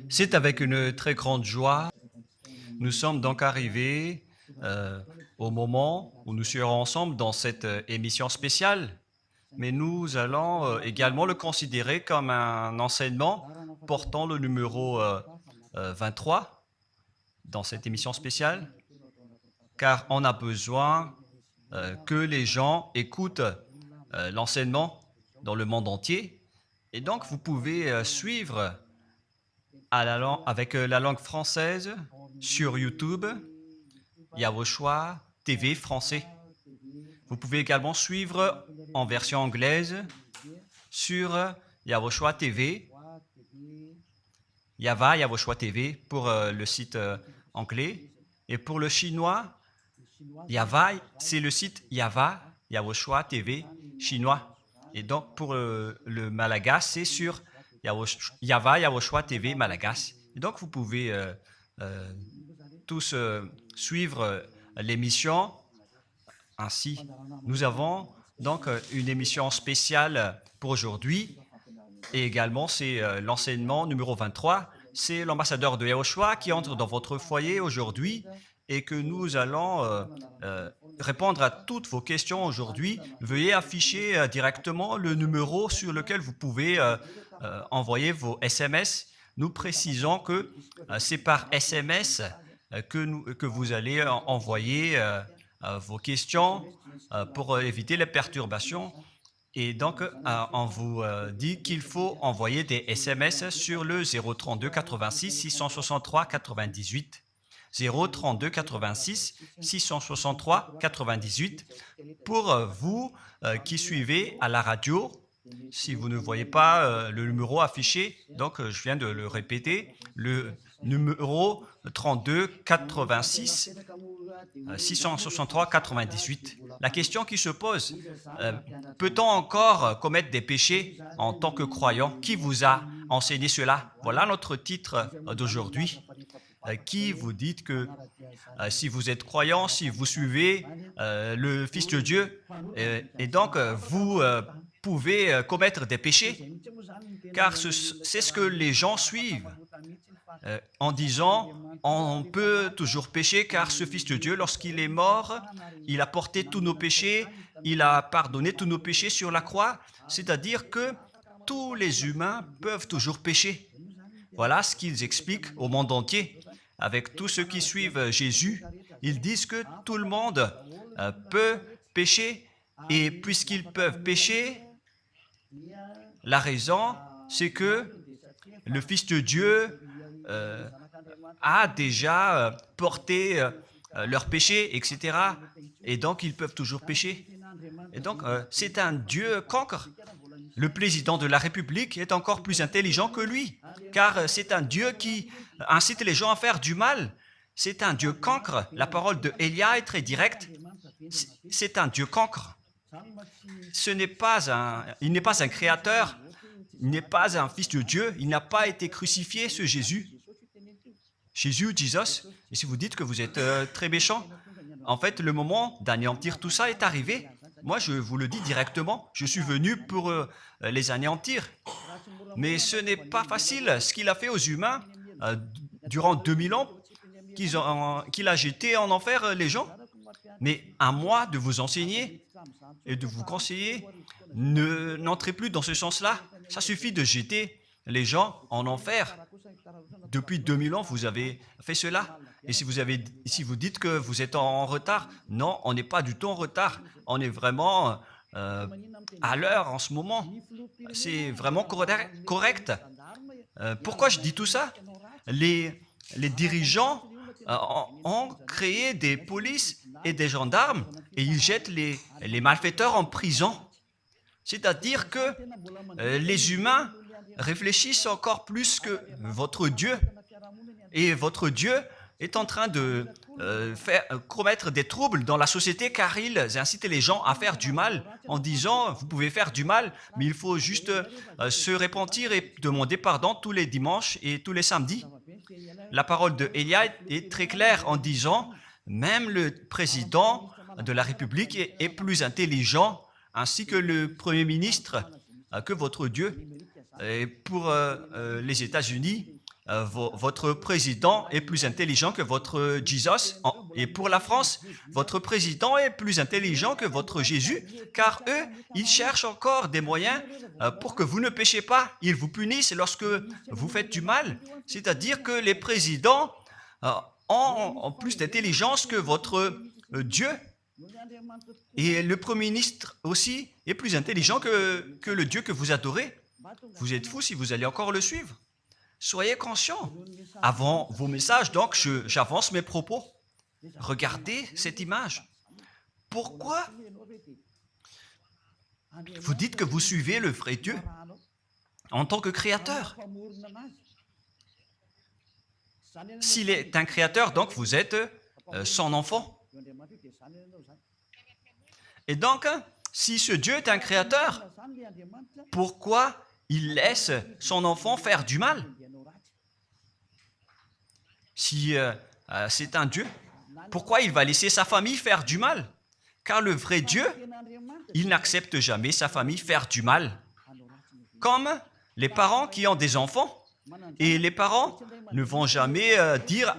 C'est avec une très grande joie. Nous sommes donc arrivés au moment où nous serons ensemble dans cette émission spéciale, mais nous allons également le considérer comme un enseignement portant le numéro 23 dans cette émission spéciale, car on a besoin que les gens écoutent l'enseignement dans le monde entier. Et donc, vous pouvez suivre avec la langue française sur YouTube, Yawoshua TV français. Vous pouvez également suivre en version anglaise sur Yawoshua TV, Yawoshua TV pour le site anglais. Et pour le chinois, Yava, c'est le site Yawoshua TV chinois. Et donc pour le malagas, c'est sur Yawoshua TV malagas. Et donc vous pouvez tous suivre l'émission ainsi. Nous avons donc une émission spéciale pour aujourd'hui et également c'est l'enseignement numéro 23. C'est l'ambassadeur de Yawoshua qui entre dans votre foyer aujourd'hui et que nous allons répondre à toutes vos questions aujourd'hui. Veuillez afficher directement le numéro sur lequel vous pouvez envoyer vos SMS. Nous précisons que c'est par SMS que vous allez envoyer vos questions pour éviter les perturbations. Et donc, on vous dit qu'il faut envoyer des SMS sur le 032 86 663 98. 032 86 663 98 pour vous qui suivez à la radio. Si vous ne voyez pas le numéro affiché, donc je viens de le répéter, le numéro 32 86 663 98. La question qui se pose, peut-on encore commettre des péchés en tant que croyant? Qui vous a enseigné cela? Voilà notre titre d'aujourd'hui. Qui vous dites que si vous êtes croyant, si vous suivez le Fils de Dieu, et donc vous pouvez commettre des péchés, car c'est ce que les gens suivent en disant on peut toujours pécher car ce Fils de Dieu, lorsqu'il est mort, il a porté tous nos péchés, il a pardonné tous nos péchés sur la croix, c'est-à-dire que tous les humains peuvent toujours pécher. Voilà ce qu'ils expliquent au monde entier. Avec tous ceux qui suivent Jésus, ils disent que tout le monde peut pécher et puisqu'ils peuvent pécher, la raison, c'est que le Fils de Dieu a déjà porté leurs péchés, etc. Et donc, ils peuvent toujours pécher. Et donc, c'est un Dieu cancre. Le président de la République est encore plus intelligent que lui, car c'est un Dieu qui incite les gens à faire du mal. C'est un Dieu cancre. La parole de Élia est très directe. C'est un Dieu cancre. Il n'est pas un créateur, il n'est pas un fils de Dieu, il n'a pas été crucifié, ce Jésus. Jesus. Et si vous dites que vous êtes très méchant, en fait, le moment d'anéantir tout ça est arrivé. Moi, je vous le dis directement, je suis venu pour les anéantir. Mais ce n'est pas facile ce qu'il a fait aux humains durant 2000 ans, qu'il a jeté en enfer les gens. Mais à moi de vous enseigner et de vous conseiller, n'entrez plus dans ce sens-là. Ça suffit de jeter les gens en enfer. Depuis 2000 ans, vous avez fait cela. Et si vous dites que vous êtes en retard, non, on n'est pas du tout en retard. On est vraiment à l'heure en ce moment. C'est vraiment correct. Pourquoi je dis tout ça? Les dirigeants ont créé des polices et des gendarmes et ils jettent les malfaiteurs en prison. C'est-à-dire que les humains réfléchissent encore plus que votre Dieu. Et votre Dieu est en train de commettre des troubles dans la société car ils incitent les gens à faire du mal en disant vous pouvez faire du mal, mais il faut juste se repentir et demander pardon tous les dimanches et tous les samedis. La parole de Élia est très claire en disant même le président de la République est plus intelligent ainsi que le Premier ministre que votre Dieu. Et pour les États-Unis, votre président est plus intelligent que votre Jesus. Et pour la France, votre président est plus intelligent que votre Jésus, car eux, ils cherchent encore des moyens pour que vous ne péchiez pas. Ils vous punissent lorsque vous faites du mal. C'est-à-dire que les présidents ont plus d'intelligence que votre Dieu. Et le Premier ministre aussi est plus intelligent que le Dieu que vous adorez. Vous êtes fou si vous allez encore le suivre. Soyez conscients. Avant vos messages, donc, j'avance mes propos. Regardez cette image. Pourquoi vous dites que vous suivez le vrai Dieu en tant que créateur? S'il est un créateur, donc vous êtes son enfant. Et donc, si ce Dieu est un créateur, pourquoi il laisse son enfant faire du mal? Si c'est un Dieu, pourquoi il va laisser sa famille faire du mal? Car le vrai Dieu, il n'accepte jamais sa famille faire du mal. Comme les parents qui ont des enfants. Et les parents ne vont jamais dire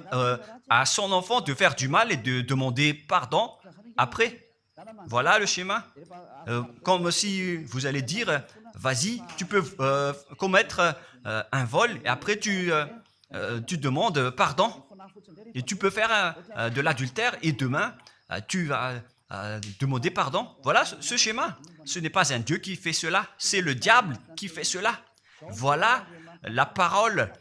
à son enfant de faire du mal et de demander pardon après. Voilà le schéma. Comme si vous allez dire, vas-y, tu peux commettre un vol et après tu demandes pardon. Et tu peux faire de l'adultère et demain, tu vas demander pardon. Voilà ce schéma. Ce n'est pas un Dieu qui fait cela, c'est le diable qui fait cela. Voilà la parole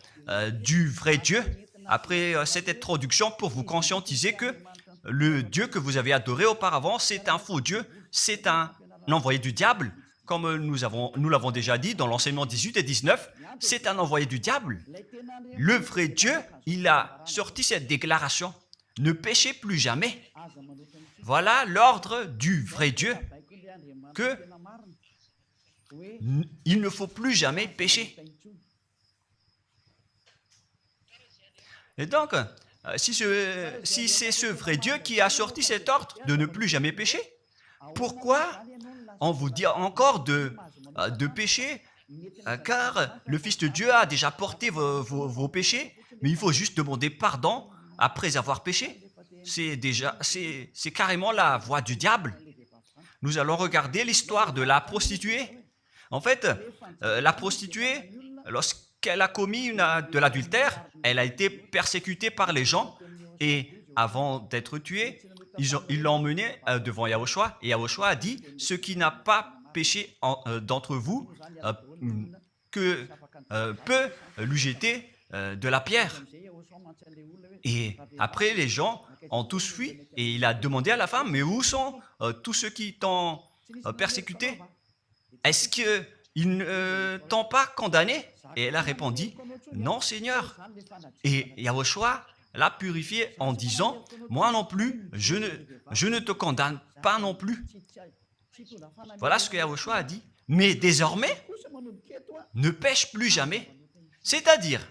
du vrai Dieu. Après cette introduction, pour vous conscientiser que le Dieu que vous avez adoré auparavant, c'est un faux Dieu, c'est un envoyé du diable. Comme nous l'avons déjà dit dans l'enseignement 18 et 19, c'est un envoyé du diable. Le vrai Dieu, il a sorti cette déclaration. Ne péchez plus jamais. Voilà l'ordre du vrai Dieu, que il ne faut plus jamais pécher. Et donc, si c'est ce vrai Dieu qui a sorti cet ordre de ne plus jamais pécher, pourquoi on vous dit encore de pécher? Car le Fils de Dieu a déjà porté vos péchés, mais il faut juste demander pardon après avoir péché. C'est carrément la voie du diable. Nous allons regarder l'histoire de la prostituée. En fait, la prostituée, lorsqu'elle a commis de l'adultère, elle a été persécutée par les gens et avant d'être tuée, ils l'ont emmenée devant Yahushua et Yahushua a dit « Ce qui n'a pas péché d'entre vous peut lui jeter de la pierre. » Et après, les gens ont tous fui et il a demandé à la femme « Mais où sont tous ceux qui t'ont persécuté? Est-ce qu'ils ne t'ont pas condamné ?» Et elle a répondu « Non, Seigneur. » Et Yahushua l'a purifié en disant « Moi non plus, je ne te condamne pas non plus. » Voilà ce que Yahushua a dit. Mais désormais, ne pêche plus jamais. C'est-à-dire,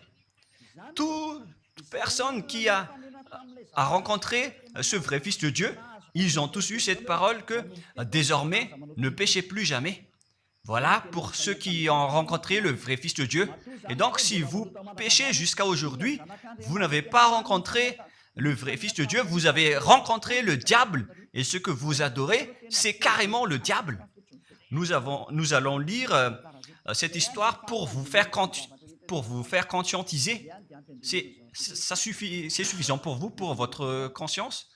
toute personne qui a rencontré ce vrai Fils de Dieu, ils ont tous eu cette parole que désormais, ne péchez plus jamais. Voilà pour ceux qui ont rencontré le vrai Fils de Dieu. Et donc, si vous péchez jusqu'à aujourd'hui, vous n'avez pas rencontré le vrai Fils de Dieu, vous avez rencontré le diable. Et ce que vous adorez, c'est carrément le diable. Nous allons lire cette histoire pour vous faire conscientiser. C'est suffisant pour vous, pour votre conscience.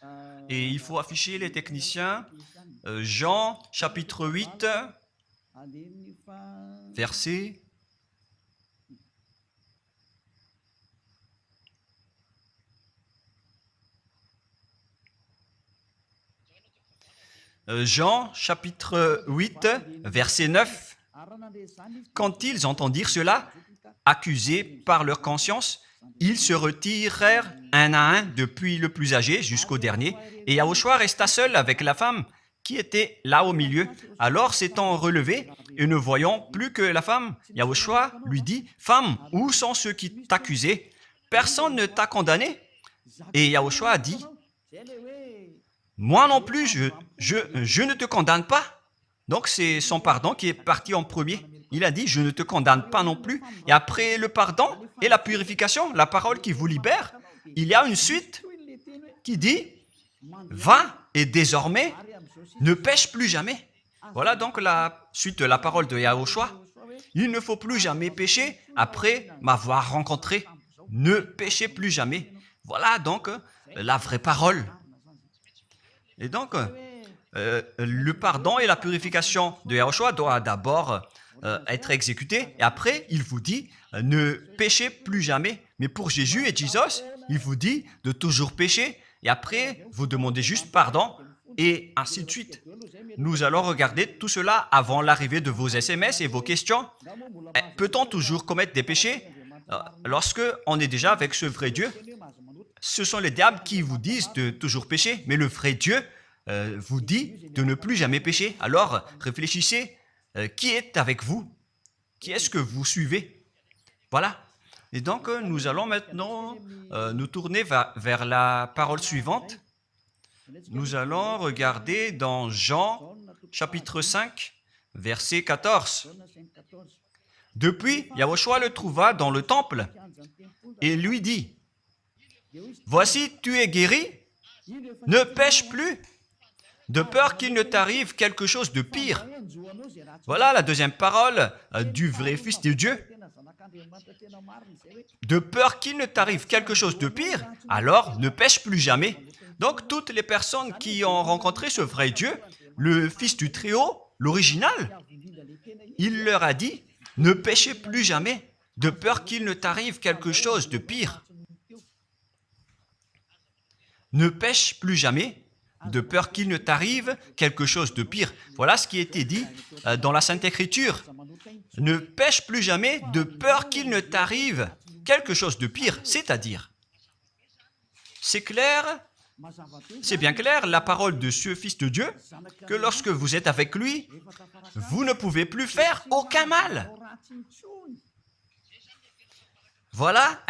Et il faut afficher les techniciens. Jean, chapitre 8, verset... Jean, chapitre 8, verset 9. Quand ils entendirent cela, accusés par leur conscience, ils se retirèrent un à un depuis le plus âgé jusqu'au dernier, et Yahushua resta seul avec la femme qui était là au milieu. Alors s'étant relevé et ne voyant plus que la femme, Yahushua lui dit, « Femme, où sont ceux qui t'accusaient? Personne ne t'a condamné ?» Et Yahushua a dit, « Moi non plus, je ne te condamne pas. » Donc c'est son pardon qui est parti en premier. il a dit, je ne te condamne pas non plus. Et après le pardon et la purification, la parole qui vous libère, il y a une suite qui dit, va et désormais, ne pêche plus jamais. Voilà donc la suite de la parole de Yahushua. Il ne faut plus jamais pécher après m'avoir rencontré. Ne péchez plus jamais. Voilà donc la vraie parole. Et donc, le pardon et la purification de Yahushua doivent d'abord être exécutés. Et après, il vous dit, ne péchez plus jamais. Mais pour Jésus et Jesus, il vous dit de toujours pécher. Et après, vous demandez juste pardon et ainsi de suite. Nous allons regarder tout cela avant l'arrivée de vos SMS et vos questions. Peut-on toujours commettre des péchés lorsque on est déjà avec ce vrai Dieu? Ce sont les diables qui vous disent de toujours pécher, mais le vrai Dieu vous dit de ne plus jamais pécher. Alors, réfléchissez, qui est avec vous? Qui est-ce que vous suivez? Voilà. Et donc, nous allons maintenant nous tourner vers la parole suivante. Nous allons regarder dans Jean, chapitre 5, verset 14. Depuis, Yahushua le trouva dans le temple et lui dit, « Voici, tu es guéri, ne pêche plus, de peur qu'il ne t'arrive quelque chose de pire. » Voilà la deuxième parole du vrai Fils de Dieu. De peur qu'il ne t'arrive quelque chose de pire, alors ne pêche plus jamais. Donc, toutes les personnes qui ont rencontré ce vrai Dieu, le Fils du Très-Haut, l'original, il leur a dit, ne péchez plus jamais, de peur qu'il ne t'arrive quelque chose de pire. Ne pêche plus jamais, de peur qu'il ne t'arrive quelque chose de pire. Voilà ce qui était dit dans la Sainte Écriture. Ne pêche plus jamais, de peur qu'il ne t'arrive quelque chose de pire. C'est-à-dire, c'est clair, c'est bien clair, la parole de ce Fils de Dieu, que lorsque vous êtes avec lui, vous ne pouvez plus faire aucun mal. Voilà,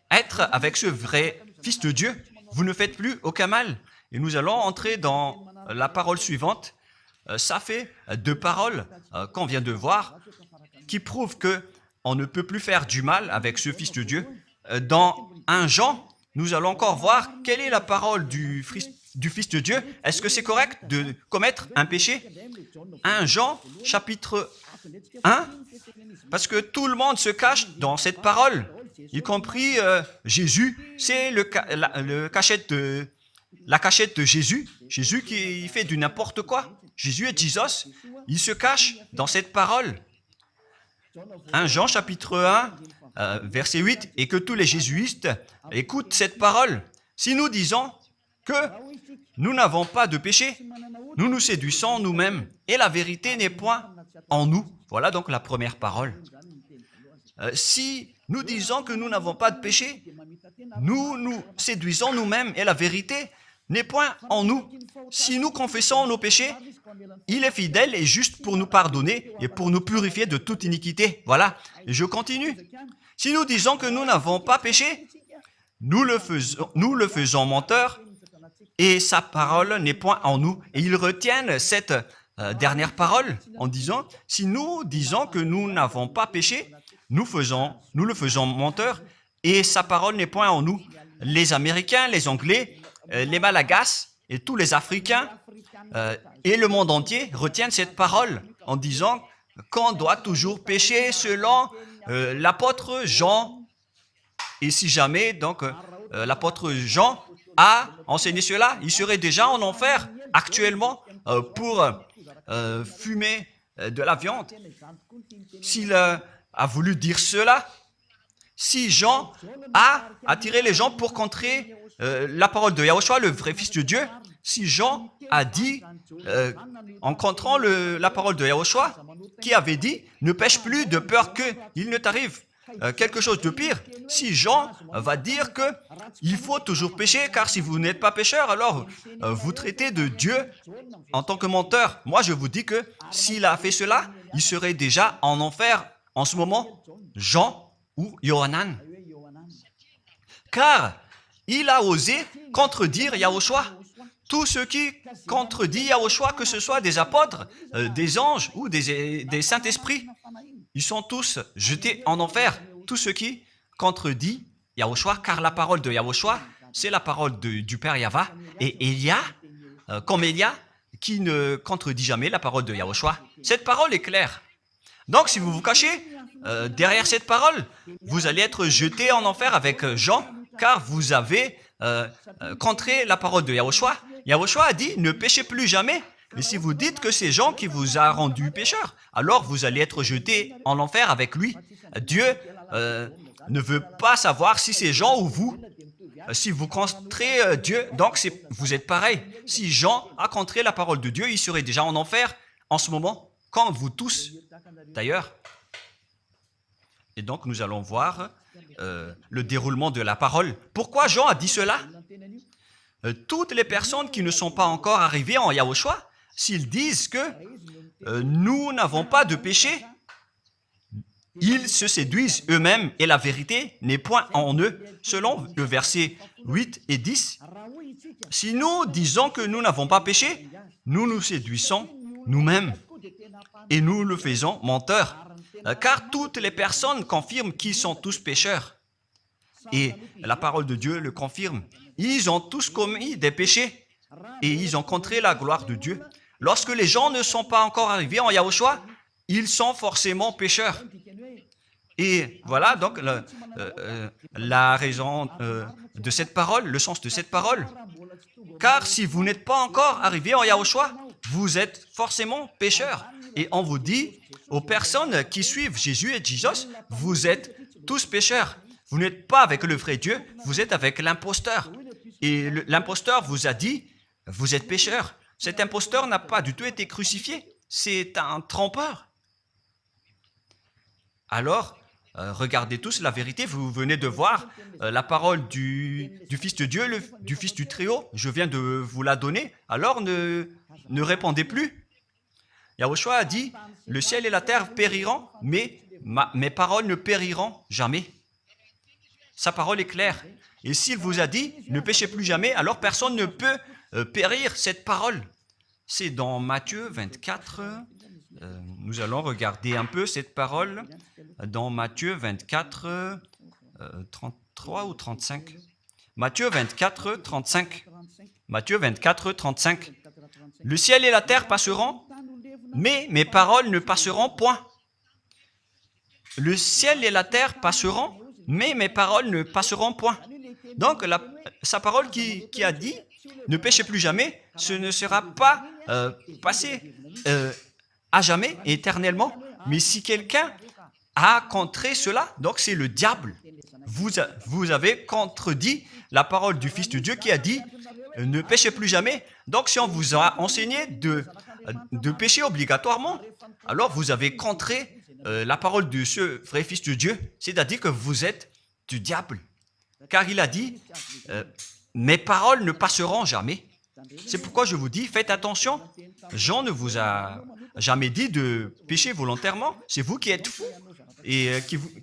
être avec ce vrai Fils de Dieu, vous ne faites plus aucun mal. Et nous allons entrer dans la parole suivante. Ça fait deux paroles qu'on vient de voir qui prouvent qu'on ne peut plus faire du mal avec ce Fils de Dieu. Dans 1 Jean, nous allons encore voir quelle est la parole du Fils de Dieu. Est-ce que c'est correct de commettre un péché? 1 Jean, chapitre 1, parce que tout le monde se cache dans cette parole, y compris Jésus. C'est la cachette de Jésus. Jésus qui fait du n'importe quoi. Jésus et Jesus, ils se cachent dans cette parole. 1 Jean, chapitre 1, verset 8, et que tous les jésuites écoutent cette parole. Si nous disons que nous n'avons pas de péché, nous nous séduisons nous-mêmes, et la vérité n'est point en nous. Voilà donc la première parole. Si nous disons que nous n'avons pas de péché, nous nous séduisons nous-mêmes, et la vérité n'est point en nous. Si nous confessons nos péchés, il est fidèle et juste pour nous pardonner et pour nous purifier de toute iniquité. Voilà, et je continue. Si nous disons que nous n'avons pas péché, nous le faisons menteur et sa parole n'est point en nous. Et ils retiennent cette dernière parole en disant, si nous disons que nous n'avons pas péché, nous le faisons menteur et sa parole n'est point en nous. Les Américains, les Anglais, les Malagasy et tous les Africains et le monde entier retiennent cette parole en disant qu'on doit toujours pécher selon l'apôtre Jean. Et si jamais donc l'apôtre Jean a enseigné cela, il serait déjà en enfer actuellement pour fumer de la viande. S'il a voulu dire cela, si Jean a attiré les gens pour contrer la parole de Yahushua, le vrai Fils de Dieu, si Jean a dit, en contrant la parole de Yahushua, qui avait dit, ne pêche plus de peur qu'il ne t'arrive quelque chose de pire. Si Jean va dire qu'il faut toujours pécher, car si vous n'êtes pas pécheur, alors vous traitez de Dieu en tant que menteur. Moi, je vous dis que s'il a fait cela, il serait déjà en enfer en ce moment, Jean ou Yohanan. Car il a osé contredire Yahushua. Tout ce qui contredit Yahushua, que ce soit des apôtres, des anges ou des saints-esprits, ils sont tous jetés en enfer. Tous ceux qui contredisent Yahushua, car la parole de Yahushua, c'est la parole du Père Yahva. Et Élia, comme Élia, qui ne contredit jamais la parole de Yahushua. Cette parole est claire. Donc, si vous vous cachez derrière cette parole, vous allez être jeté en enfer avec Jean, car vous avez contré la parole de Yahushua. Yahushua a dit, ne péchez plus jamais. Mais si vous dites que c'est Jean qui vous a rendu pécheur, alors vous allez être jeté en enfer avec lui. Dieu ne veut pas savoir si c'est Jean ou vous. Si vous contrez Dieu, donc vous êtes pareil. Si Jean a contré la parole de Dieu, il serait déjà en enfer en ce moment, comme vous tous d'ailleurs. Et donc nous allons voir le déroulement de la parole. Pourquoi Jean a dit cela? Toutes les personnes qui ne sont pas encore arrivées en Yahushua, s'ils disent que nous n'avons pas de péché, ils se séduisent eux-mêmes et la vérité n'est point en eux. Selon le verset 8 et 10, si nous disons que nous n'avons pas péché, nous nous séduisons nous-mêmes et nous le faisons menteur. Car toutes les personnes confirment qu'ils sont tous pécheurs. Et la parole de Dieu le confirme. Ils ont tous commis des péchés et ils ont contré la gloire de Dieu. Lorsque les gens ne sont pas encore arrivés en Yahushua, ils sont forcément pécheurs. Et voilà donc la raison de cette parole, le sens de cette parole. Car si vous n'êtes pas encore arrivé en Yahushua, vous êtes forcément pécheurs. Et on vous dit aux personnes qui suivent Jésus et Jesus, vous êtes tous pécheurs. Vous n'êtes pas avec le vrai Dieu, vous êtes avec l'imposteur. Et l'imposteur vous a dit, vous êtes pécheurs. Cet imposteur n'a pas du tout été crucifié. C'est un trompeur. Alors, regardez tous la vérité. Vous venez de voir la parole du Fils de Dieu, du Fils du Très-Haut. Je viens de vous la donner. Alors, ne répondez plus. Yahushua a dit, le ciel et la terre périront, mais mes paroles ne périront jamais. Sa parole est claire. Et s'il vous a dit, ne péchez plus jamais, alors personne ne peut périr cette parole. C'est dans Matthieu 24. Nous allons regarder un peu cette parole dans Matthieu 24, 33 ou 35. Matthieu 24, 35. Matthieu 24, 35. Le ciel et la terre passeront, mais mes paroles ne passeront point. Le ciel et la terre passeront, mais mes paroles ne passeront point. Donc, sa parole qui a dit, ne péchez plus jamais, ce ne sera pas passé à jamais, éternellement. Mais si quelqu'un a contré cela, donc c'est le diable. Vous avez contredit la parole du Fils de Dieu qui a dit, ne péchez plus jamais. Donc, si on vous a enseigné de pécher obligatoirement, alors vous avez contré la parole de ce vrai Fils de Dieu, c'est-à-dire que vous êtes du diable. Car il a dit, mes paroles ne passeront jamais. C'est pourquoi je vous dis, faites attention. Jean ne vous a jamais dit de pécher volontairement. C'est vous qui êtes fous et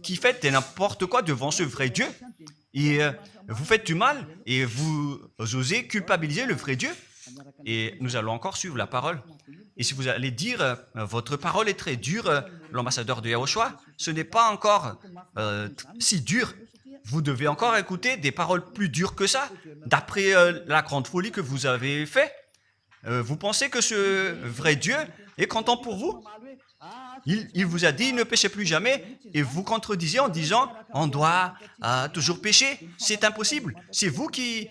qui faites n'importe quoi devant ce vrai Dieu. Et vous faites du mal et vous osez culpabiliser le vrai Dieu. Et nous allons encore suivre la parole. Et si vous allez dire, votre parole est très dure, l'ambassadeur de Yahushua, ce n'est pas encore si dur. Vous devez encore écouter des paroles plus dures que ça, d'après la grande folie que vous avez faite. Vous pensez que ce vrai Dieu est content pour vous? Il vous a dit, ne péchez plus jamais, et vous contredisez en disant, on doit toujours pécher. C'est impossible. C'est vous qui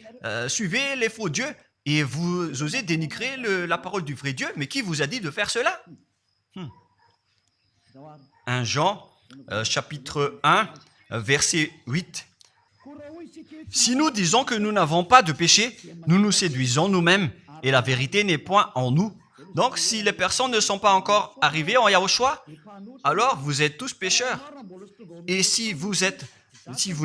suivez les faux dieux, et vous osez dénigrer la parole du vrai Dieu. Mais qui vous a dit de faire cela? 1 Jean, chapitre 1, verset 8. Si nous disons que nous n'avons pas de péché, nous nous séduisons nous-mêmes et la vérité n'est point en nous. Donc, si les personnes ne sont pas encore arrivées en Yahushua, alors vous êtes tous pécheurs. Et si vous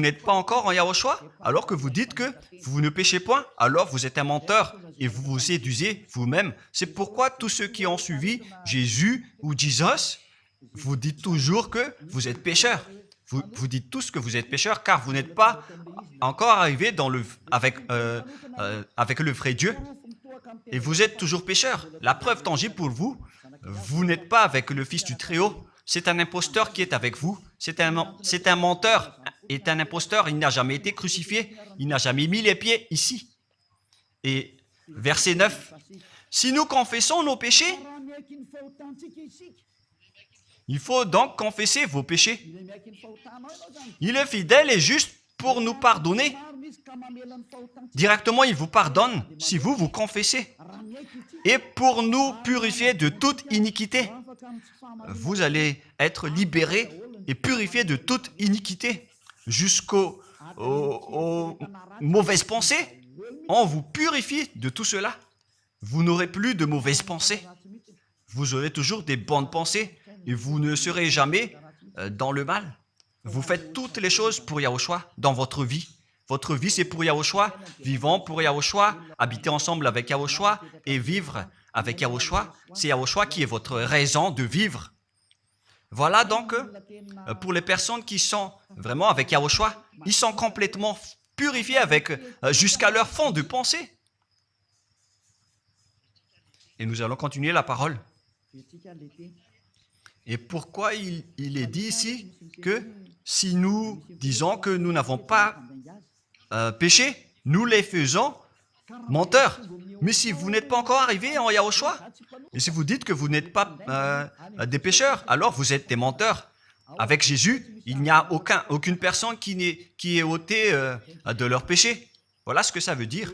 n'êtes pas encore en Yahushua, alors que vous dites que vous ne péchez point, alors vous êtes un menteur et vous vous séduisez vous-même. C'est pourquoi tous ceux qui ont suivi Jésus ou Jesus, vous dites toujours que vous êtes pécheurs. Vous dites tous que vous êtes pécheurs car vous n'êtes pas encore arrivés avec le vrai Dieu. Et vous êtes toujours pécheurs. La preuve tangible pour vous, vous n'êtes pas avec le Fils du Très-Haut. c'est un imposteur qui est avec vous. C'est un menteur, est un imposteur. Il n'a jamais été crucifié. Il n'a jamais mis les pieds ici. Et verset 9. Si nous confessons nos péchés, il faut donc confesser vos péchés. Il est fidèle et juste pour nous pardonner. Directement, il vous pardonne si vous vous confessez. Et pour nous purifier de toute iniquité. Vous allez être libérés et purifiés de toute iniquité. Jusqu'aux mauvaises pensées. On vous purifie de tout cela. Vous n'aurez plus de mauvaises pensées. Vous aurez toujours des bonnes pensées. Et vous ne serez jamais dans le mal. Vous faites toutes les choses pour Yahushua dans votre vie. Votre vie, c'est pour Yahushua. Vivons pour Yahushua. Habiter ensemble avec Yahushua et vivre avec Yahushua. C'est Yahushua qui est votre raison de vivre. Voilà donc, pour les personnes qui sont vraiment avec Yahushua, ils sont complètement purifiés avec jusqu'à leur fond de pensée. Et nous allons continuer la parole. Et pourquoi il est dit ici que si nous disons que nous n'avons pas péché, nous les faisons menteurs. Mais si vous n'êtes pas encore arrivé en Yahushua, et si vous dites que vous n'êtes pas des pécheurs, alors vous êtes des menteurs. Avec Jésus, il n'y a aucune personne qui est ôtée de leur péché. Voilà ce que ça veut dire.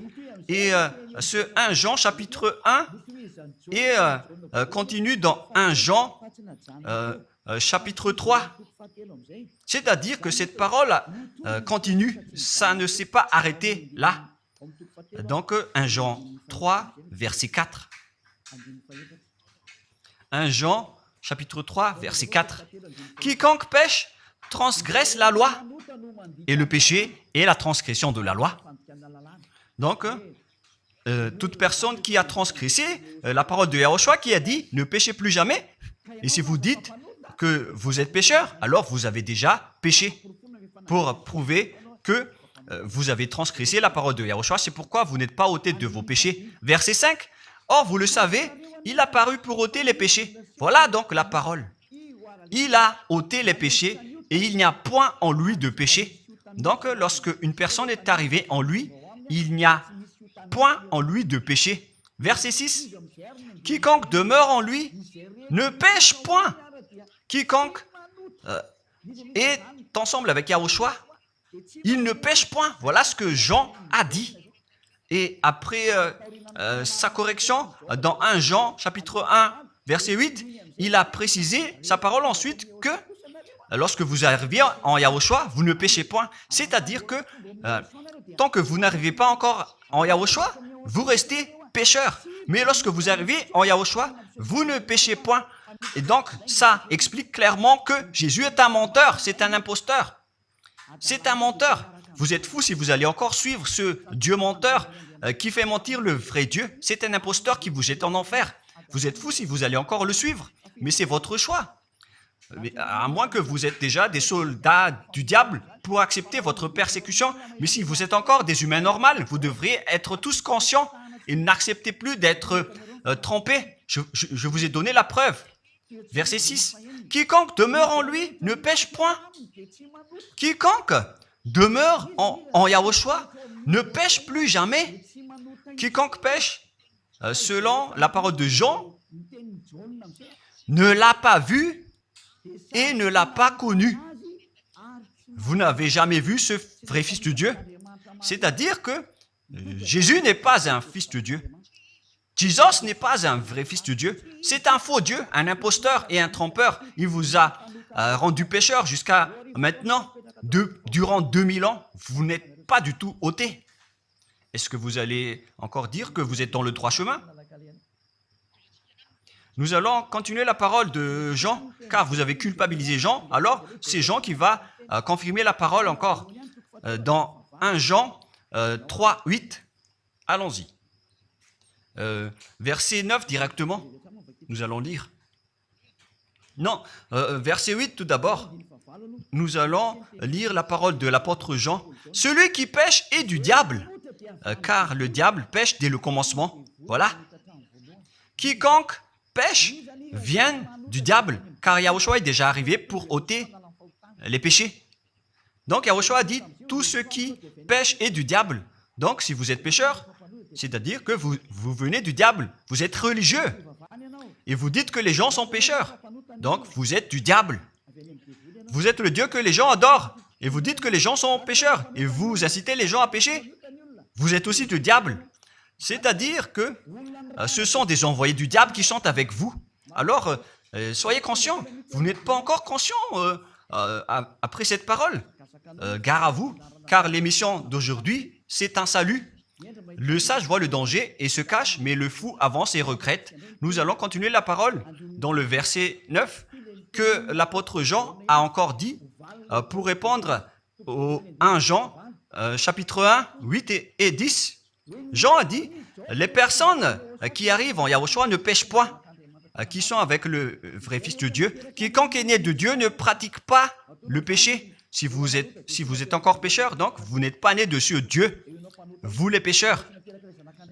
Et ce 1 Jean chapitre 1 et continue dans 1 Jean chapitre 3. C'est-à-dire que cette parole continue, ça ne s'est pas arrêté là. Donc 1 Jean 3, verset 4. 1 Jean chapitre 3, verset 4. Quiconque pêche transgresse la loi, et le péché est la transgression de la loi. Donc, toute personne qui a transgressé la parole de Yahushua qui a dit « Ne péchez plus jamais ». Et si vous dites que vous êtes pécheur, alors vous avez déjà péché pour prouver que vous avez transgressé la parole de Yahushua. C'est pourquoi vous n'êtes pas ôté de vos péchés. Verset 5. Or, vous le savez, il a paru pour ôter les péchés. Voilà donc la parole. Il a ôté les péchés et il n'y a point en lui de péché. Donc, lorsque une personne est arrivée en lui, il n'y a point en lui de péché. Verset 6. Quiconque demeure en lui ne pêche point. Quiconque est ensemble avec Yahushua, il ne pêche point. Voilà ce que Jean a dit. Et après sa correction, dans 1 Jean, chapitre 1, verset 8, il a précisé sa parole ensuite que lorsque vous arrivez en Yahushua, vous ne péchez point. C'est-à-dire que tant que vous n'arrivez pas encore en Yahushua, vous restez pécheur. Mais lorsque vous arrivez en Yahushua, vous ne péchez point. Et donc, ça explique clairement que Jésus est un menteur, c'est un imposteur. C'est un menteur. Vous êtes fous si vous allez encore suivre ce Dieu menteur qui fait mentir le vrai Dieu. C'est un imposteur qui vous jette en enfer. Vous êtes fous si vous allez encore le suivre. Mais c'est votre choix. Mais à moins que vous êtes déjà des soldats du diable pour accepter votre persécution. Mais si vous êtes encore des humains normaux, vous devriez être tous conscients et n'acceptez plus d'être trompés. Je vous ai donné la preuve. Verset 6. Quiconque demeure en lui ne pêche point. Quiconque demeure en Yahushua ne pêche plus jamais. Quiconque pêche, selon la parole de Jean, ne l'a pas vu et ne l'a pas connu. Vous n'avez jamais vu ce vrai Fils de Dieu. C'est-à-dire que Jésus n'est pas un Fils de Dieu. Jésus n'est pas un vrai Fils de Dieu. C'est un faux Dieu, un imposteur et un trompeur. Il vous a rendu pécheur jusqu'à maintenant. Durant 2000 ans, vous n'êtes pas du tout ôté. Est-ce que vous allez encore dire que vous êtes dans le droit chemin? Nous allons continuer la parole de Jean, car vous avez culpabilisé Jean. Alors, c'est Jean qui va confirmer la parole encore. Dans 1 Jean 3, 8, allons-y. Verset 9 directement, nous allons lire. Non, verset 8 tout d'abord. Nous allons lire la parole de l'apôtre Jean. Celui qui pêche est du diable, car le diable pêche dès le commencement. Voilà. Quiconque pêche vient du diable, car Yahushua est déjà arrivé pour ôter les péchés. Donc Yahushua a dit, tout ce qui pêche est du diable. Donc si vous êtes pécheur, c'est-à-dire que vous venez du diable, vous êtes religieux, et vous dites que les gens sont pécheurs. Donc vous êtes du diable. Vous êtes le Dieu que les gens adorent, et vous dites que les gens sont pécheurs, et vous incitez les gens à pécher. Vous êtes aussi du diable. C'est-à-dire que ce sont des envoyés du diable qui sont avec vous. Alors, soyez conscients. Vous n'êtes pas encore conscients après cette parole. Gare à vous, car l'émission d'aujourd'hui, c'est un salut. Le sage voit le danger et se cache, mais le fou avance et regrette. Nous allons continuer la parole dans le verset 9 que l'apôtre Jean a encore dit pour répondre au 1 Jean, chapitre 1, 8 et 10. Jean a dit, les personnes qui arrivent en Yahushua ne pêchent point, qui sont avec le vrai Fils de Dieu. Quiconque est né de Dieu ne pratique pas le péché. Si vous êtes encore pécheur, donc vous n'êtes pas né de ce Dieu. Vous les pécheurs.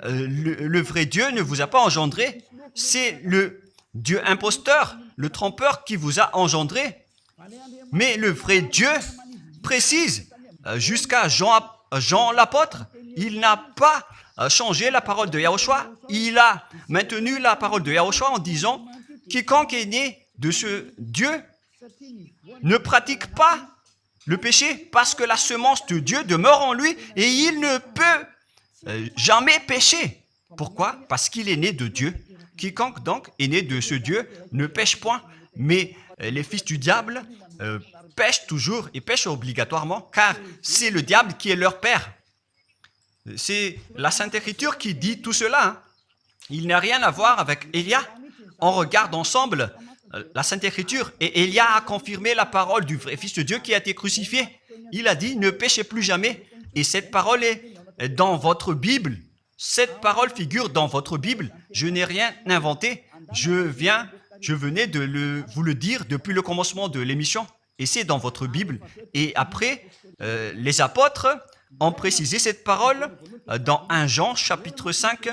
Le vrai Dieu ne vous a pas engendré. C'est le Dieu imposteur, le trompeur qui vous a engendré. Mais le vrai Dieu précise, jusqu'à Jean l'apôtre, il n'a pas changé la parole de Yahushua. Il a maintenu la parole de Yahushua en disant, quiconque est né de ce Dieu ne pratique pas le péché parce que la semence de Dieu demeure en lui et il ne peut jamais pécher. Pourquoi? Parce qu'il est né de Dieu. Quiconque donc est né de ce Dieu ne pêche point. Mais les fils du diable pêchent toujours et pêchent obligatoirement car c'est le diable qui est leur père. C'est la Sainte Écriture qui dit tout cela. Hein. Il n'a rien à voir avec Élia. On regarde ensemble la Sainte Écriture et Élia a confirmé la parole du vrai Fils de Dieu qui a été crucifié. Il a dit, ne péchez plus jamais. Et cette parole est dans votre Bible. Cette parole figure dans votre Bible. Je n'ai rien inventé. Je venais de vous le dire depuis le commencement de l'émission. Et c'est dans votre Bible. Et après, les apôtres ont précisé cette parole dans 1 Jean chapitre 5,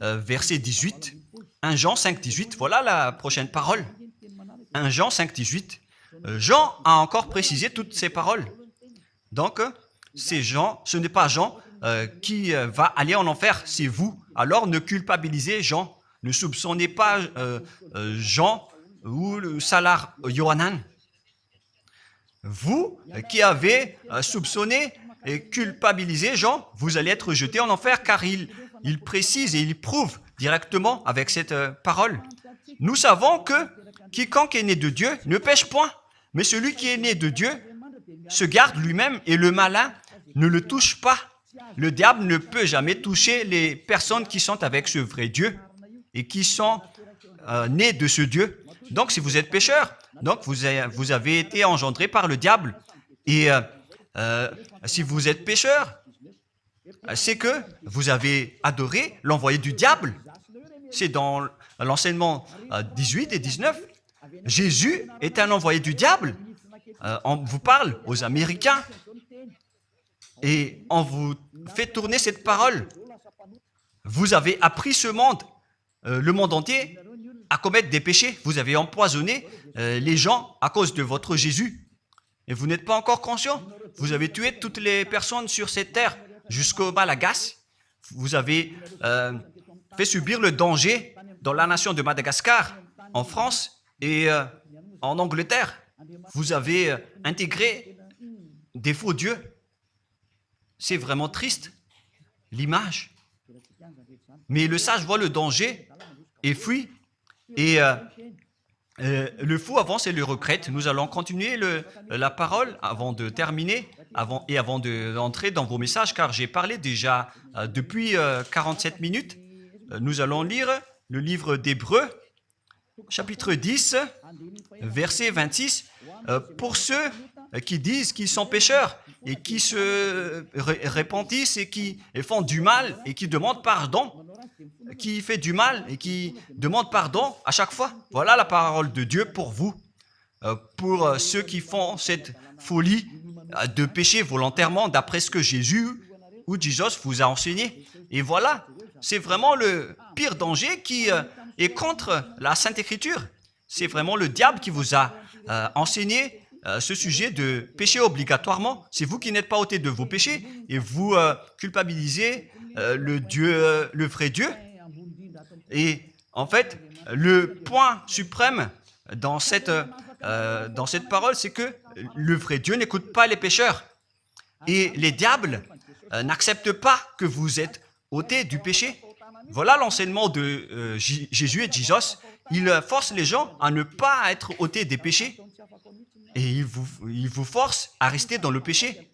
verset 18. 1 Jean 5, 18. Voilà la prochaine parole. 1 Jean 5, 18. Jean a encore précisé toutes ces paroles. Donc, c'est Jean, ce n'est pas Jean qui va aller en enfer, c'est vous. Alors, ne culpabilisez Jean. Ne soupçonnez pas Jean ou le Salar Yohanan. Vous qui avez soupçonné et culpabilisé Jean, vous allez être jeté en enfer car il précise et il prouve directement avec cette parole. Nous savons que quiconque est né de Dieu ne pêche point, mais celui qui est né de Dieu se garde lui-même et le malin ne le touche pas. Le diable ne peut jamais toucher les personnes qui sont avec ce vrai Dieu et qui sont nées de ce Dieu. Donc, si vous êtes pécheur, donc vous avez été engendré par le diable. Et si vous êtes pécheur, c'est que vous avez adoré l'envoyé du diable. C'est dans l'enseignement 18 et 19. Jésus est un envoyé du diable. On vous parle aux Américains et on vous fait tourner cette parole. Vous avez appris ce monde, le monde entier, à commettre des péchés. Vous avez empoisonné les gens à cause de votre Jésus. Et vous n'êtes pas encore conscient. Vous avez tué toutes les personnes sur cette terre jusqu'au Malagasy. Vous avez fait subir le danger dans la nation de Madagascar, en France et en Angleterre. Vous avez intégré des faux dieux. C'est vraiment triste, l'image. Mais le sage voit le danger et fuit. Et le fou avance et le regrette. Nous allons continuer la parole avant de terminer avant d'entrer dans vos messages, car j'ai parlé déjà depuis 47 minutes. Nous allons lire le livre d'Hébreux, chapitre 10, verset 26. Pour ceux qui disent qu'ils sont pécheurs et qui se repentissent et qui font du mal et qui demandent pardon, qui fait du mal et qui demande pardon à chaque fois. Voilà la parole de Dieu pour vous, pour ceux qui font cette folie de pécher volontairement d'après ce que Jésus ou Jesus vous a enseigné. Et voilà, c'est vraiment le pire danger qui et contre la Sainte Écriture. C'est vraiment le diable qui vous a enseigné ce sujet de péché obligatoirement. C'est vous qui n'êtes pas ôté de vos péchés et vous culpabilisez le vrai Dieu. Et en fait, le point suprême dans cette parole, c'est que le vrai Dieu n'écoute pas les pécheurs. Et les diables n'acceptent pas que vous êtes ôtés du péché. Voilà l'enseignement de Jésus et Jesus. Il force les gens à ne pas être ôtés des péchés. Et il vous force à rester dans le péché.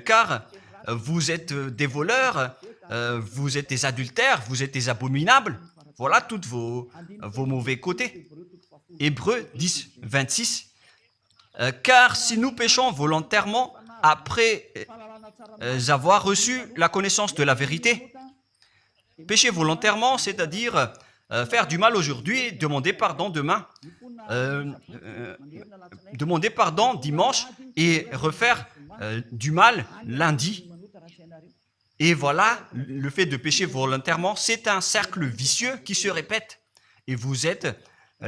Car vous êtes des voleurs, vous êtes des adultères, vous êtes des abominables. Voilà tous vos mauvais côtés. Hébreux 10, 26. Car si nous péchons volontairement après avoir reçu la connaissance de la vérité, pécher volontairement, c'est-à-dire faire du mal aujourd'hui, demander pardon demain, demander pardon dimanche et refaire du mal lundi. Et voilà, le fait de pécher volontairement, c'est un cercle vicieux qui se répète. Et vous êtes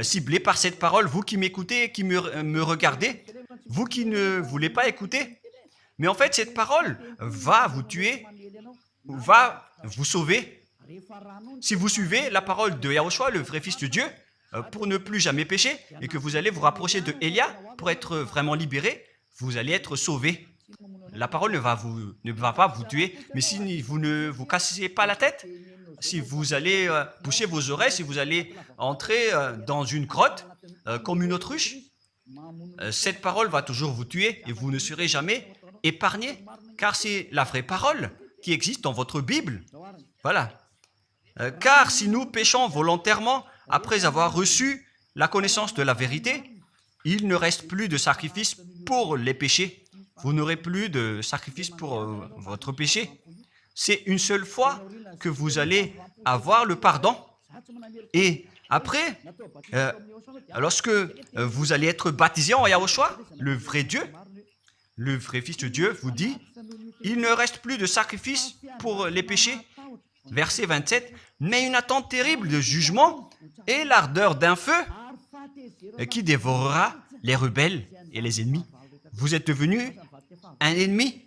ciblé par cette parole, vous qui m'écoutez et qui me regardez, vous qui ne voulez pas écouter. Mais en fait, cette parole va vous tuer, va vous sauver. Si vous suivez la parole de Yahushua, le vrai Fils de Dieu, pour ne plus jamais pécher, et que vous allez vous rapprocher de Élia pour être vraiment libéré, vous allez être sauvé. La parole ne va pas vous tuer, mais si vous ne vous cassez pas la tête, si vous allez boucher vos oreilles, si vous allez entrer dans une grotte comme une autruche, cette parole va toujours vous tuer et vous ne serez jamais épargné, car c'est la vraie parole qui existe dans votre Bible. Voilà. Car si nous péchons volontairement après avoir reçu la connaissance de la vérité, il ne reste plus de sacrifice pour les péchés. Vous n'aurez plus de sacrifice pour votre péché. C'est une seule fois que vous allez avoir le pardon. Et après, lorsque vous allez être baptisé en Yahushua, le vrai Dieu, le vrai Fils de Dieu vous dit, il ne reste plus de sacrifice pour les péchés. Verset 27, mais une attente terrible de jugement et l'ardeur d'un feu qui dévorera les rebelles et les ennemis. Vous êtes devenu un ennemi.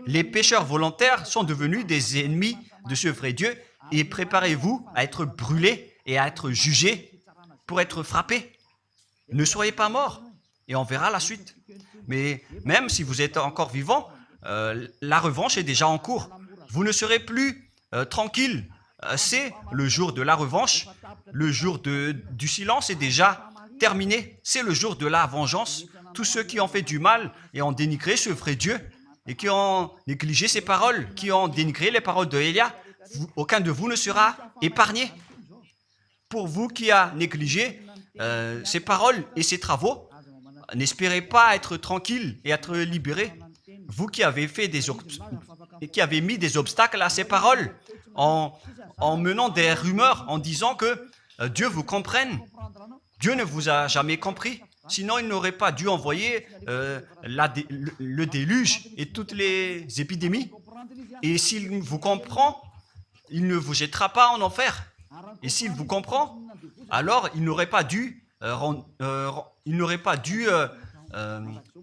Les pécheurs volontaires sont devenus des ennemis de ce vrai Dieu et préparez-vous à être brûlés et à être jugés pour être frappés. Ne soyez pas morts et on verra la suite. Mais même si vous êtes encore vivant, la revanche est déjà en cours. Vous ne serez plus tranquille. C'est le jour de la revanche. Le jour du silence est déjà terminé. C'est le jour de la vengeance. Tous ceux qui ont fait du mal et ont dénigré ce vrai Dieu et qui ont négligé ses paroles, qui ont dénigré les paroles de Élia, aucun de vous ne sera épargné. Pour vous qui a négligé ses paroles et ses travaux, n'espérez pas être tranquille et être libéré. Vous qui avez mis des obstacles à ces paroles en menant des rumeurs, en disant que Dieu vous comprenne. Dieu ne vous a jamais compris. Sinon, il n'aurait pas dû envoyer le déluge et toutes les épidémies. Et s'il vous comprend, il ne vous jettera pas en enfer. Et s'il vous comprend, alors il n'aurait pas dû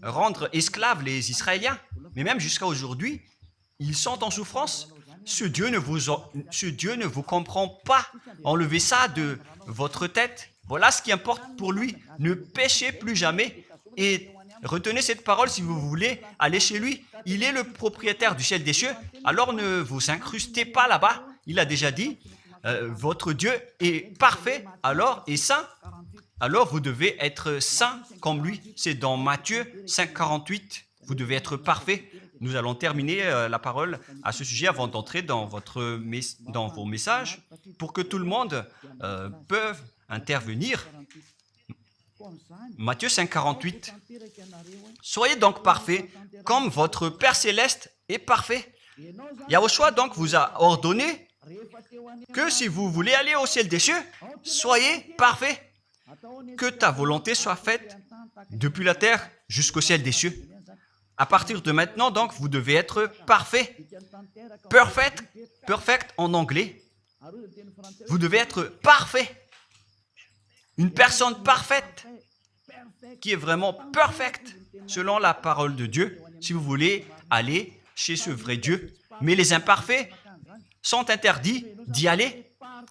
rendre esclaves les Israéliens. Mais même jusqu'à aujourd'hui, ils sont en souffrance. Ce Dieu ne vous comprend pas. Enlevez ça de votre tête. Voilà ce qui importe pour lui. Ne péchez plus jamais et retenez cette parole si vous voulez aller chez lui. Il est le propriétaire du ciel des cieux. Alors ne vous incrustez pas là-bas. Il a déjà dit, votre Dieu est parfait alors et saint. Alors vous devez être saint comme lui. C'est dans Matthieu 5, 48. Vous devez être parfait. Nous allons terminer la parole à ce sujet avant d'entrer dans vos messages pour que tout le monde peut intervenir. Matthieu 5, 48. Soyez donc parfaits comme votre Père Céleste est parfait. Yahushua donc vous a ordonné que si vous voulez aller au ciel des cieux, soyez parfaits. Que ta volonté soit faite depuis la terre jusqu'au ciel des cieux. À partir de maintenant, donc, vous devez être parfait. Perfect en anglais. Vous devez être parfait. Une personne parfaite, qui est vraiment parfaite, selon la parole de Dieu, si vous voulez aller chez ce vrai Dieu. Mais les imparfaits sont interdits d'y aller.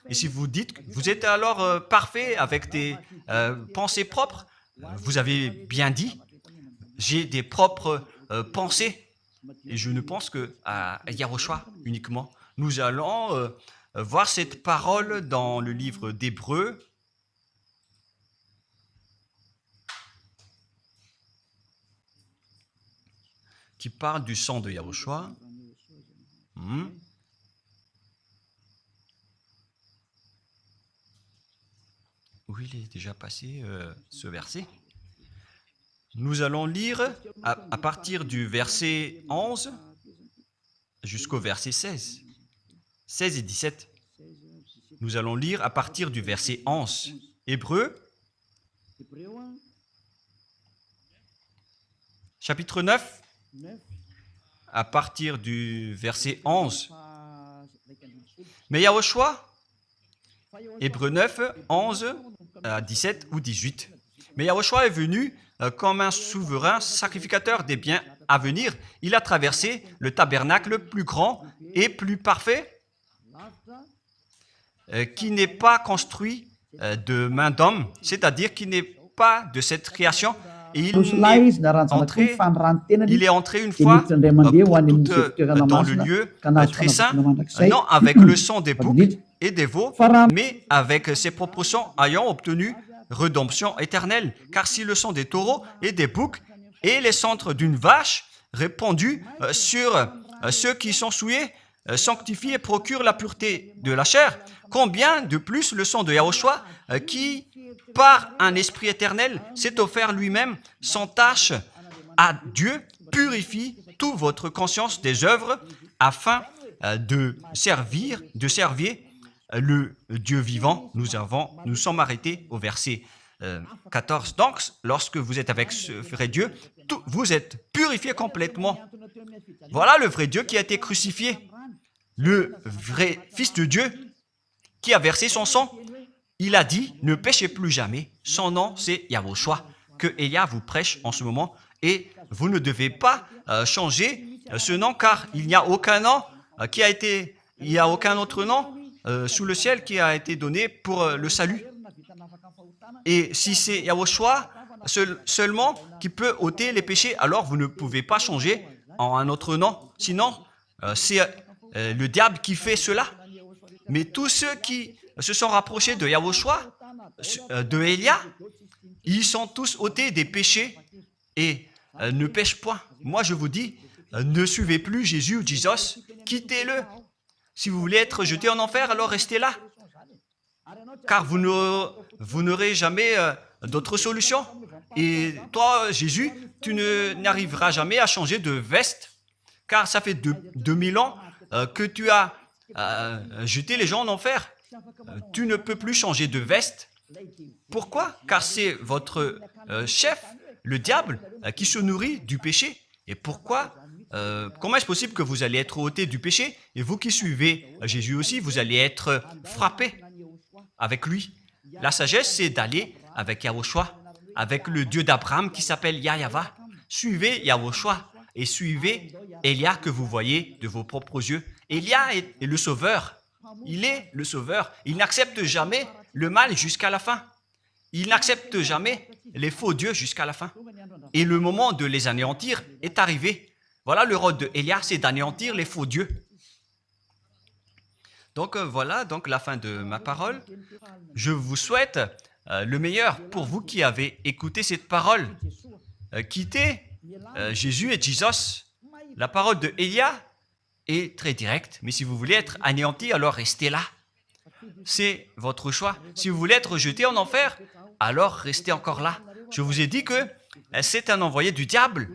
Et si vous dites que vous êtes alors parfait avec des pensées propres, vous avez bien dit, j'ai des propres pensées. Et je ne pense qu'à Yahushua uniquement. Nous allons voir cette parole dans le livre d'Hébreux. Qui parle du sang de Yahushua. Où il est déjà passé ce verset. Nous allons lire à partir du verset 11 jusqu'au verset 16. 16 et 17. Nous allons lire à partir du verset 11. Hébreux, chapitre 9, à partir du verset 11. Mais Yahushua, Hébreux 9, 11 à 17 ou 18. Mais Yahushua est venu comme un souverain sacrificateur des biens à venir. Il a traversé le tabernacle plus grand et plus parfait, qui n'est pas construit de main d'homme, c'est-à-dire qui n'est pas de cette création. Et il est entré une fois pour toutes dans le lieu très saint, non avec le sang des boucs et des veaux, mais avec ses propres sangs ayant obtenu rédemption éternelle. Car si le sang des taureaux et des boucs et les cendres d'une vache répandus sur ceux qui sont souillés sanctifient et procurent la pureté de la chair, combien de plus le sang de Yahushua qui, par un esprit éternel, s'est offert lui-même sans tâche à Dieu, purifie toute votre conscience des œuvres afin de servir le Dieu vivant. Nous sommes arrêtés au verset 14. Donc, lorsque vous êtes avec ce vrai Dieu, vous êtes purifiés complètement. Voilà le vrai Dieu qui a été crucifié. Le vrai Fils de Dieu qui a versé son sang. Il a dit, ne péchez plus jamais. Son nom, c'est Yahushua, que Elia vous prêche en ce moment. Et vous ne devez pas changer ce nom, car il n'y a aucun nom il n'y a aucun autre nom sous le ciel qui a été donné pour le salut. Et si c'est Yahushua seulement qui peut ôter les péchés, alors vous ne pouvez pas changer en un autre nom. Sinon, c'est le diable qui fait cela. Mais tous ceux qui se sont rapprochés de Yahushua, de Elia, ils sont tous ôtés des péchés et ne pêchent point. Moi, je vous dis, ne suivez plus Jésus ou Jesus, quittez-le. Si vous voulez être jeté en enfer, alors restez là. Car vous n'aurez jamais d'autre solution. Et toi, Jésus, tu n'arriveras jamais à changer de veste, car ça fait 2000 ans que tu as jeté les gens en enfer. Tu ne peux plus changer de veste. Pourquoi? Car c'est votre chef, le diable, qui se nourrit du péché. Et pourquoi? Comment est-ce possible que vous allez être ôté du péché? Et vous qui suivez Jésus aussi, vous allez être frappé avec lui. La sagesse, c'est d'aller avec Yahushua, avec le Dieu d'Abraham qui s'appelle Yahweh. Suivez Yahushua et suivez Elia que vous voyez de vos propres yeux. Elia est le sauveur. Il est le sauveur. Il n'accepte jamais le mal jusqu'à la fin. Il n'accepte jamais les faux dieux jusqu'à la fin. Et le moment de les anéantir est arrivé. Voilà le rôle de Elia, c'est d'anéantir les faux dieux. Donc voilà donc la fin de ma parole. Je vous souhaite le meilleur pour vous qui avez écouté cette parole. Quittez Jésus et Jesus. La parole de Elia est très directe, mais si vous voulez être anéanti, alors restez là. C'est votre choix. Si vous voulez être jeté en enfer, alors restez encore là. Je vous ai dit que c'est un envoyé du diable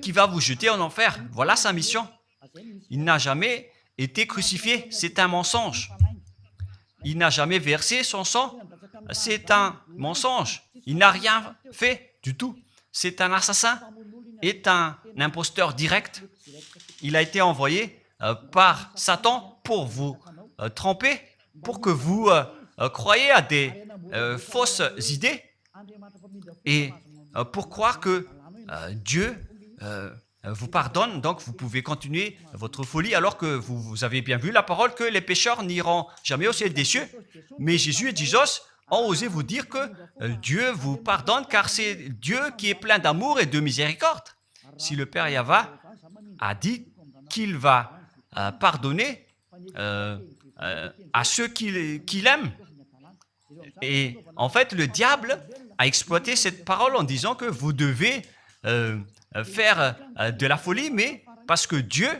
qui va vous jeter en enfer. Voilà sa mission. Il n'a jamais été crucifié. C'est un mensonge. Il n'a jamais versé son sang. C'est un mensonge. Il n'a rien fait du tout. C'est un assassin. Est un imposteur direct. Il a été envoyé par Satan pour vous tromper pour que vous croyez à des fausses idées et pour croire que Dieu vous pardonne, donc vous pouvez continuer votre folie alors que vous avez bien vu la parole que les pécheurs n'iront jamais au ciel des cieux. Mais Jésus et Jesus ont osé vous dire que Dieu vous pardonne car c'est Dieu qui est plein d'amour et de miséricorde. Si le Père Yahva a dit qu'il va pardonner à ceux qu'il aime, et en fait le diable a exploité cette parole en disant que vous devez faire de la folie, mais parce que Dieu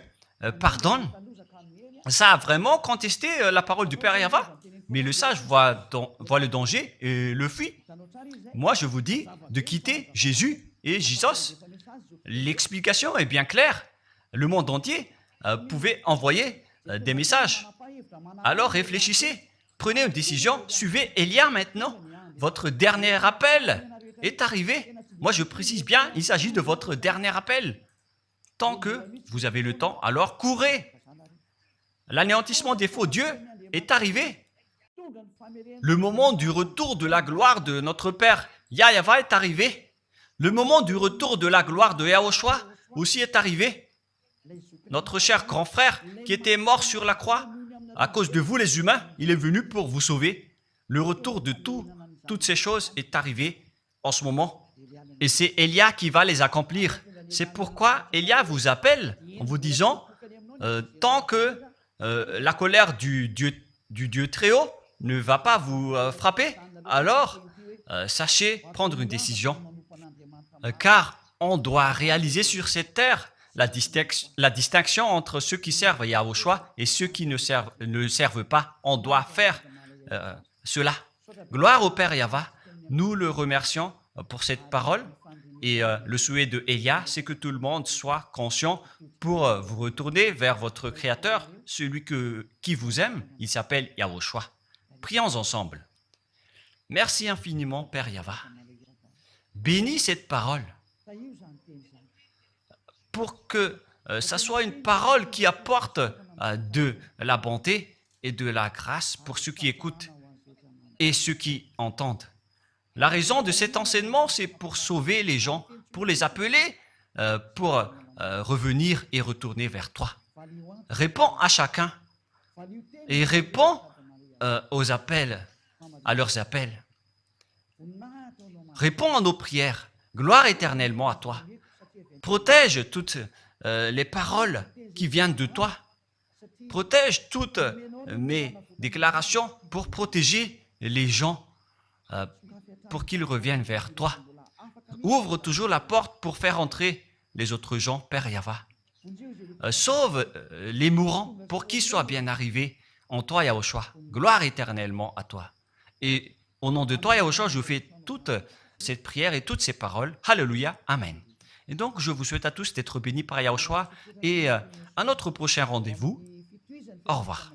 pardonne. Ça a vraiment contesté la parole du Père Yahva. Mais le sage voit le danger et le fuit. Moi, je vous dis de quitter Jésus et Jesus. L'explication est bien claire. Le monde entier pouvait envoyer des messages. Alors réfléchissez, prenez une décision, suivez Élia maintenant. Votre dernier appel est arrivé. Moi, je précise bien, il s'agit de votre dernier appel. Tant que vous avez le temps, alors courez. L'anéantissement des faux dieux est arrivé. Le moment du retour de la gloire de notre Père Yahva est arrivé. Le moment du retour de la gloire de Yahushua aussi est arrivé. Notre cher grand frère qui était mort sur la croix, à cause de vous les humains, il est venu pour vous sauver. Le retour de toutes ces choses est arrivé en ce moment. Et c'est Élia qui va les accomplir. C'est pourquoi Élia vous appelle en vous disant, tant que la colère du Dieu très haut ne va pas vous frapper, alors sachez prendre une décision. Car on doit réaliser sur cette terre la distinction entre ceux qui servent Yahushua et ceux qui ne servent pas. On doit faire cela. Gloire au Père Yahva. Nous le remercions pour cette parole. Et le souhait de Élia, c'est que tout le monde soit conscient pour vous retourner vers votre Créateur, celui qui vous aime. Il s'appelle Yahushua. Prions ensemble. Merci infiniment, Père Yahva. Bénis cette parole pour que ça soit une parole qui apporte de la bonté et de la grâce pour ceux qui écoutent et ceux qui entendent. La raison de cet enseignement, c'est pour sauver les gens, pour les appeler, pour revenir et retourner vers toi. Réponds à chacun et réponds aux appels, à leurs appels. Réponds à nos prières. Gloire éternellement à toi. Protège toutes les paroles qui viennent de toi. Protège toutes mes déclarations pour protéger les gens, pour qu'ils reviennent vers toi. Ouvre toujours la porte pour faire entrer les autres gens, Père Yahva. Sauve les mourants pour qu'ils soient bien arrivés en toi, Yahushua. Gloire éternellement à toi. Et au nom de toi, Yahushua, je fais toute cette prière et toutes ces paroles. Alléluia. Amen. Et donc, je vous souhaite à tous d'être bénis par Yahushua et à notre prochain rendez-vous. Au revoir.